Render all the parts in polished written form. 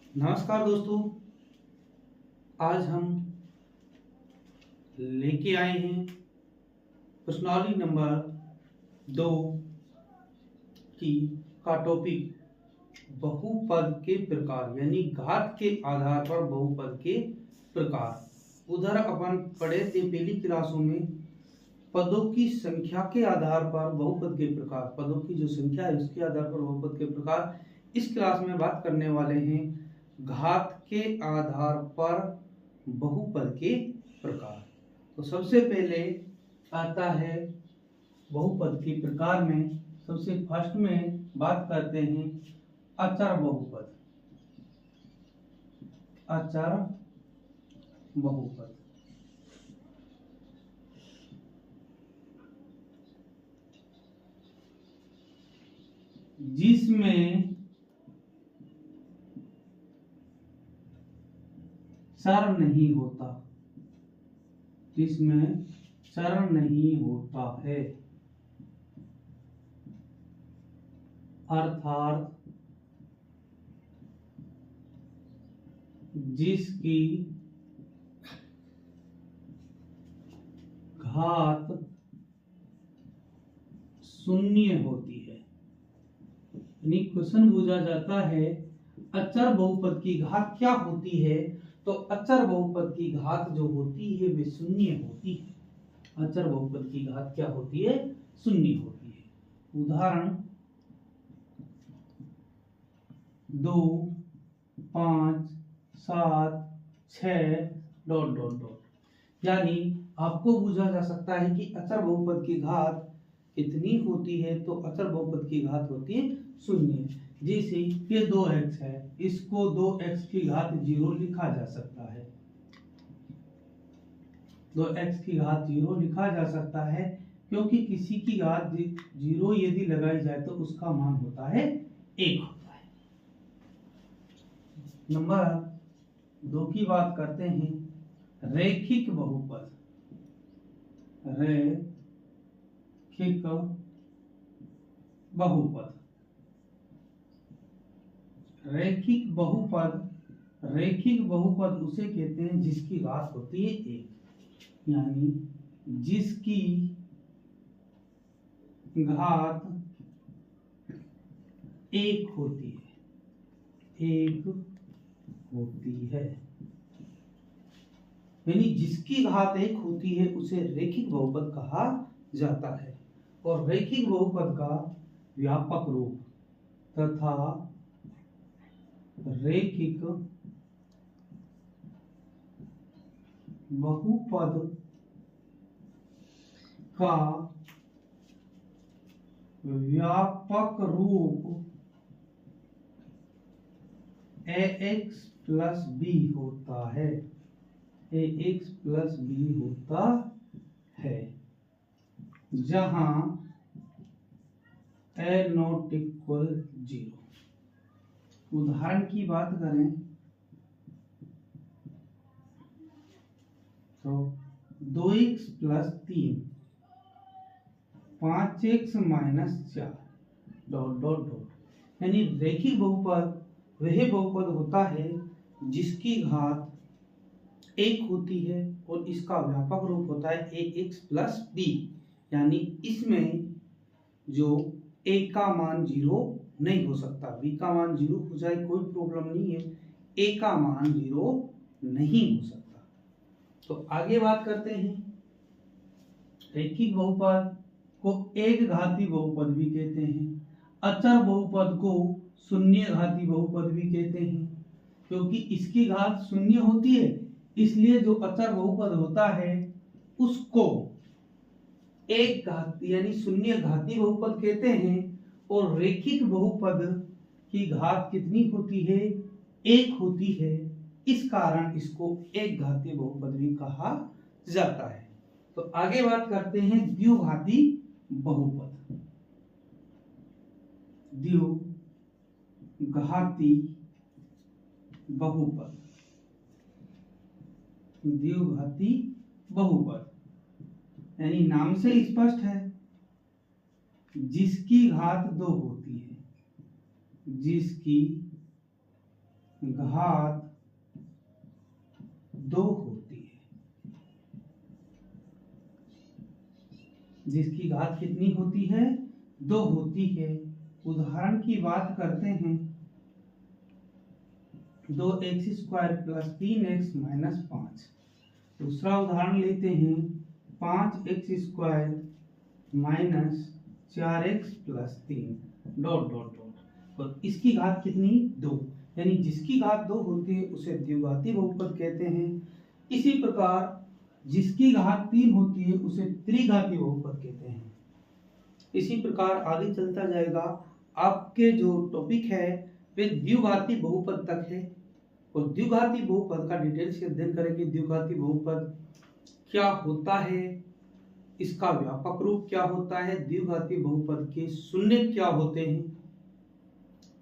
नमस्कार दोस्तों, आज हम लेके आए हैं प्रश्नावली नंबर 2 की का टॉपिक बहुपद के प्रकार, यानी घात के आधार पर बहुपद के प्रकार। उधर अपन पढ़े थे पहली क्लासों में पदों की संख्या के आधार पर बहुपद के प्रकार, पदों की जो संख्या है उसके आधार पर बहुपद के प्रकार। इस क्लास में बात करने वाले हैं घात के आधार पर बहुपद के प्रकार। तो सबसे पहले आता है बहुपद के प्रकार में, सबसे फर्स्ट में बात करते हैं अचर बहुपद। अचर बहुपद जिसमें चर नहीं होता, जिसमें चर नहीं होता है, अर्थात जिसकी घात शून्य होती है। यानी क्वेश्चन पूछा जाता है अचर बहुपद की घात क्या होती है, तो अचर बहुपद की घात जो होती है वे शून्य होती है। अचर बहुपद की घात क्या होती है? शून्य होती है। उदाहरण 2, 5, 7, 6 ... यानी आपको पूछा जा सकता है कि अचर बहुपद की घात कितनी होती है, तो अचर बहुपद की घात होती है शून्य। जैसे ये 2x है, इसको 2x की घात 0 लिखा जा सकता है, 2x की घात 0 लिखा जा सकता है, क्योंकि किसी की घात 0 यदि लगाई जाए तो उसका मान होता है 1 होता है। नंबर 2 की बात करते हैं रैखिक बहुपद। रैखिक बहुपद, रैखिक बहुपद, रैखिक बहुपद उसे कहते हैं जिसकी घात होती है 1, यानी जिसकी घात 1 होती है, 1 होती है। यानी जिसकी घात 1 होती है उसे रैखिक बहुपद कहा जाता है। और रैखिक बहुपद का व्यापक रूप तथा रैखिक बहुपद का व्यापक रूप ax प्लस b होता है, ax प्लस b होता है, जहां a नॉट इक्वल 0। उदाहरण की बात करें तो 2x प्लस 3, 5x माइनस 4 ... यानी रैखिक बहुपद वह बहुपद होता है जिसकी घात 1 होती है और इसका व्यापक रूप होता है ax प्लस b। यानी इसमें जो a का मान 0 नहीं हो सकता, b का मान 0 हो जाए कोई प्रॉब्लम नहीं है, a का मान 0 नहीं हो सकता। तो आगे बात करते हैं रैखिक बहुपद को एक घाती बहुपद भी कहते हैं, अचर बहुपद को शून्य घाती बहुपद भी कहते हैं, क्योंकि इसकी घात शून्य होती है, इसलिए जो अचर बहुपद होता है उसको एक घाती यानी शून्य घाती बहुपद कहते हैं। और रैखिक बहुपद की घात कितनी होती है? 1 होती है, इस कारण इसको एक घाती बहुपद भी कहा जाता है। तो आगे बात करते हैं द्विघाती बहुपद। द्विघाती बहुपद, द्विघाती बहुपद यानी नाम से स्पष्ट है, जिसकी घात 2 होती है, जिसकी घात 2 होती है, जिसकी घात कितनी होती है? 2 होती है। उदाहरण की बात करते हैं, 2x² + 3x - 5। दूसरा उदाहरण लेते हैं, 5x² - 4x + 3 ... तो इसकी घात कितनी? 2। यानी जिसकी घात 2 होती है उसे द्विघाती बहुपद कहते हैं। इसी प्रकार जिसकी घात 3 होती है उसे त्रिघाती बहुपद कहते हैं। इसी प्रकार आगे चलता जाएगा। आपके जो टॉपिक है वे द्विघाती बहुपद तक है, और द्विघाती बहुपद का डिटेल से अध्ययन करेंगे। द्विघाती बहुपद क्या होता है, इसका व्यापक रूप क्या होता है, द्विघाती बहुपद के शून्य क्या होते हैं,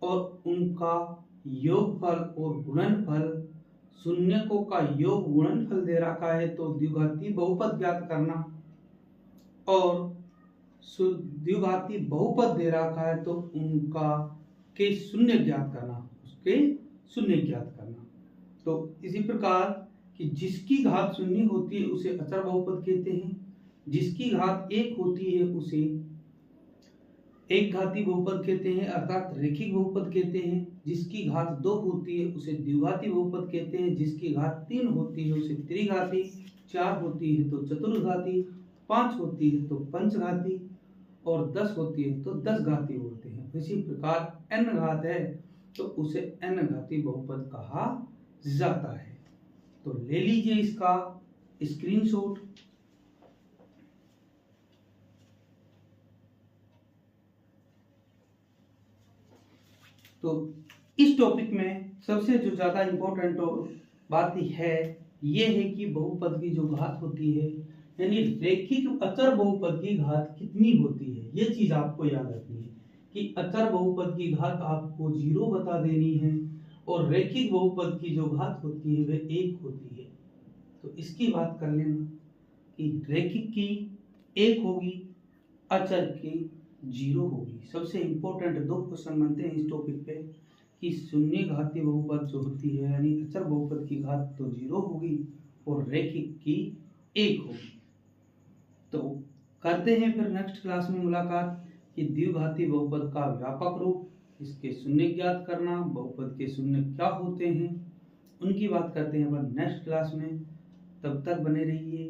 और उनका योगफल और गुणनफल। शून्यकों का योग गुणनफल दे रखा है तो द्विघाती बहुपद ज्ञात करना, और द्विघाती बहुपद दे रखा है तो उनका के शून्य ज्ञात करना, उसके शून्य ज्ञात करना। तो इसी प्रकार कि जिसकी घात शून्य होती है उसे अचर बहुपद कहते हैं, जिसकी घात 1 होती है उसे एक घाती बहुपद कहते हैं, अर्थात रैखिक बहुपद कहते हैं। जिसकी घात 2 होती है उसे द्विघाती बहुपद कहते हैं, जिसकी घात 3 होती है उसे त्रिघाती, 4 होती है तो चतुर्घाती, 5 होती है तो पंचघाती, और 10 होती है तो 10 घाती बोलते हैं। इसी प्रकार n घात है तो उसे n घाती बहुपद कहा जाता है। तो ले लीजिए इसका स्क्रीनशॉट। तो इस टॉपिक में सबसे जो ज्यादा इंपॉर्टेंट बात है ये है कि बहुपद की जो घात होती है, यानी रैखिक अचर बहुपद की घात कितनी होती है, ये चीज आपको याद रखनी है कि अचर बहुपद की घात आपको 0 बता देनी है, और रैखिक बहुपद की जो घात होती है वे 1 होती है। तो इसकी बात कर लेना कि रैखिक की 1 होगी, अचर की 0 होगी। सबसे इंपॉर्टेंट 2 क्वेश्चन बनते हैं इस टॉपिक पे कि शून्य घाती बहुपद जो होती है यानी अचर बहुपद की घात तो 0 होगी और रैखिक की 1 होगी। तो करते हैं फिर नेक्स्ट क्लास में मुलाकात कि द्विघाती बहुपद का व्यापक रूप, इसके शून्य ज्ञात करना, बहुपद के शून्य क्या होते हैं, उनकी बात करते हैं अपन नेक्स्ट क्लास में। तब तक बने रहिए,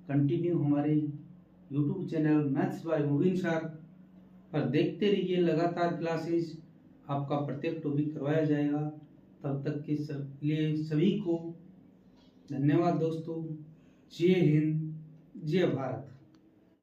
कंटिन्यू हमारे YouTube channel Maths by Mubeen sir पर देखते रहिए। लगातार क्लासेस आपका प्रत्येक टॉपिक करवाया जाएगा। तब तक के लिए सभी को धन्यवाद दोस्तों। जय हिंद, जय भारत।